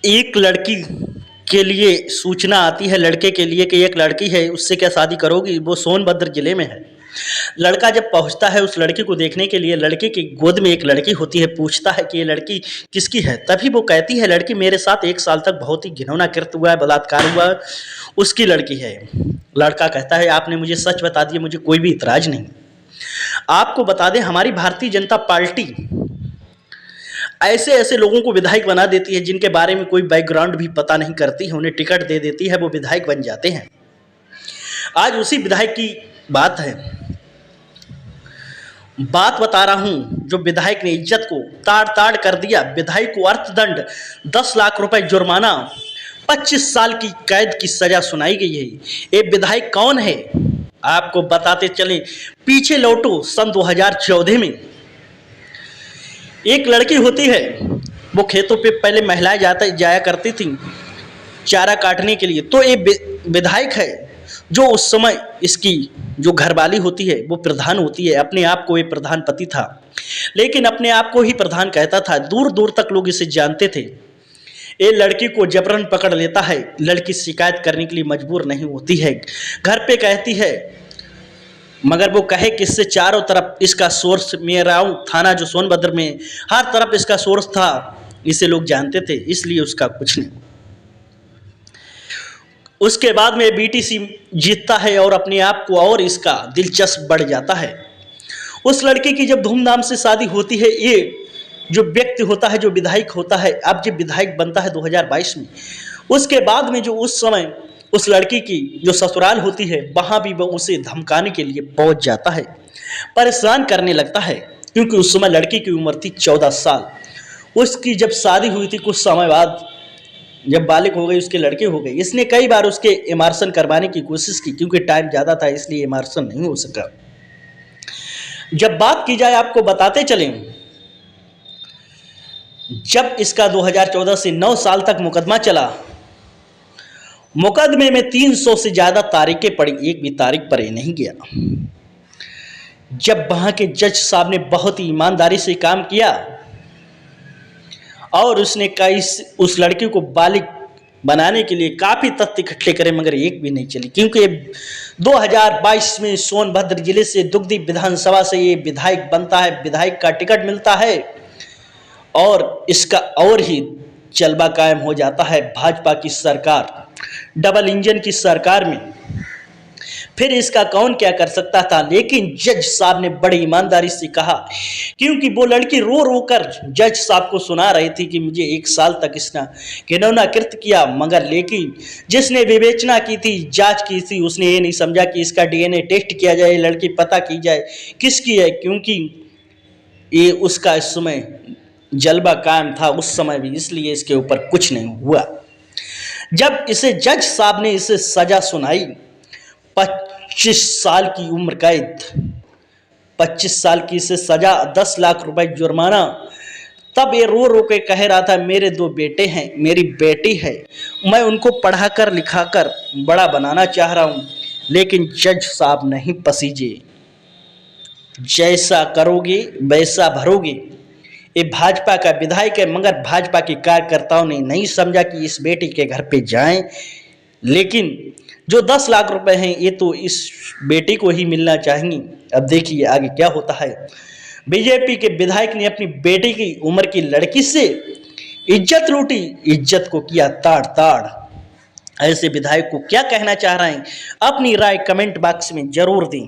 एक लड़की के लिए सूचना आती है लड़के के लिए कि एक लड़की है, उससे क्या शादी करोगी। वो सोनभद्र जिले में है। लड़का जब पहुंचता है उस लड़की को देखने के लिए, लड़के की गोद में एक लड़की होती है। पूछता है कि ये लड़की किसकी है। तभी वो कहती है लड़की मेरे साथ 1 साल तक बहुत ही घिनौना कृत्य हुआ है, बलात्कार हुआ है, उसकी लड़की है। लड़का कहता है आपने मुझे सच बता दिया, मुझे कोई भी इतराज नहीं। आपको बता दें हमारी भारतीय जनता पार्टी ऐसे ऐसे लोगों को विधायक बना देती है जिनके बारे में कोई बैकग्राउंड भी पता नहीं करती है, उन्हें टिकट दे देती है, वो विधायक बन जाते हैं। आज उसी विधायक की बात है, बात बता रहा हूं जो विधायक ने इज्जत को ताड़ ताड़ कर दिया। विधायक को अर्थदंड 10 लाख रुपए जुर्माना, 25 साल की कैद की सजा सुनाई गई है। ये विधायक कौन है आपको बताते चले। पीछे लौटो सन 2014 में एक लड़की होती है, वो खेतों पे पहले महिलाएं जाया करती थी चारा काटने के लिए। तो ये विधायक है जो उस समय इसकी जो घरवाली होती है वो प्रधान होती है। अपने आप को ये प्रधान पति था, लेकिन अपने आप को ही प्रधान कहता था। दूर दूर तक लोग इसे जानते थे। ये लड़की को जबरन पकड़ लेता है। लड़की शिकायत करने के लिए मजबूर नहीं होती है, घर पे कहती है, मगर वो कहे कि इससे चारों तरफ इसका सोर्स, मेरा थाना जो सोनभद्र में, हर तरफ इसका सोर्स था, इसे लोग जानते थे, इसलिए उसका कुछ नहीं। उसके बाद में बीटीसी जीतता है और अपने आप को और इसका दिलचस्प बढ़ जाता है। उस लड़की की जब धूमधाम से शादी होती है, ये जो व्यक्ति होता है, जो विधायक होता है, अब जब विधायक बनता है 2022 में, उसके बाद में जो उस समय उस लड़की की जो ससुराल होती है, वहाँ भी वो उसे धमकाने के लिए पहुँच जाता है, परेशान करने लगता है, क्योंकि उस समय लड़की की उम्र थी 14 साल। उसकी जब शादी हुई थी कुछ समय बाद जब बालिग हो गई, उसके लड़के हो गए। इसने कई बार उसके इमार्सन करवाने की कोशिश की, क्योंकि टाइम ज़्यादा था इसलिए इमार्सन नहीं हो सका। जब बात की जाए, आपको बताते चलें, जब इसका 2014 से 9 साल तक मुकदमा चला, मुकदमे में 300 से ज़्यादा तारीखें पड़ी, एक भी तारीख पर ये नहीं गया। जब वहाँ के जज साहब ने बहुत ही ईमानदारी से काम किया और उसने उस लड़की को बालिग बनाने के लिए काफ़ी तथ्य इकट्ठे करे, मगर एक भी नहीं चली। क्योंकि 2022 में सोनभद्र जिले से दुगदी विधानसभा से ये विधायक बनता है, विधायक का टिकट मिलता है और इसका और ही जलवा कायम हो जाता है भाजपा की सरकार, डबल इंजन की सरकार में। फिर इसका कौन क्या कर सकता था। लेकिन जज साहब ने बड़ी ईमानदारी से कहा, क्योंकि वो लड़की रो रो कर जज साहब को सुना रही थी कि मुझे 1 साल तक इसने घिनौना कृत्य किया, मगर लेकिन जिसने विवेचना की थी, जांच की थी, उसने ये नहीं समझा कि इसका डीएनए टेस्ट किया जाए, लड़की पता की जाए किसकी है, क्योंकि ये उसका इस समय जलवा कायम था उस समय भी, इसलिए इसके ऊपर कुछ नहीं हुआ। जब इसे जज साहब ने इसे सजा सुनाई, 25 साल की उम्र कैद, 25 साल की इसे सजा, 10 लाख रुपए जुर्माना, तब ये रो रो के कह रहा था मेरे 2 बेटे हैं, मेरी बेटी है, मैं उनको पढ़ाकर लिखाकर बड़ा बनाना चाह रहा हूँ। लेकिन जज साहब नहीं पसीजे, जैसा करोगे वैसा भरोगे। ये भाजपा का विधायक है, मगर भाजपा के कार्यकर्ताओं ने नहीं समझा कि इस बेटी के घर पे जाएं। लेकिन जो 10 लाख रुपए हैं ये तो इस बेटी को ही मिलना चाहिए। अब देखिए आगे क्या होता है। बीजेपी के विधायक ने अपनी बेटी की उम्र की लड़की से इज्जत लूटी, इज्जत को किया ताड़ ताड़। ऐसे विधायक को क्या कहना चाह रहे हैं, अपनी राय कमेंट बॉक्स में जरूर दें।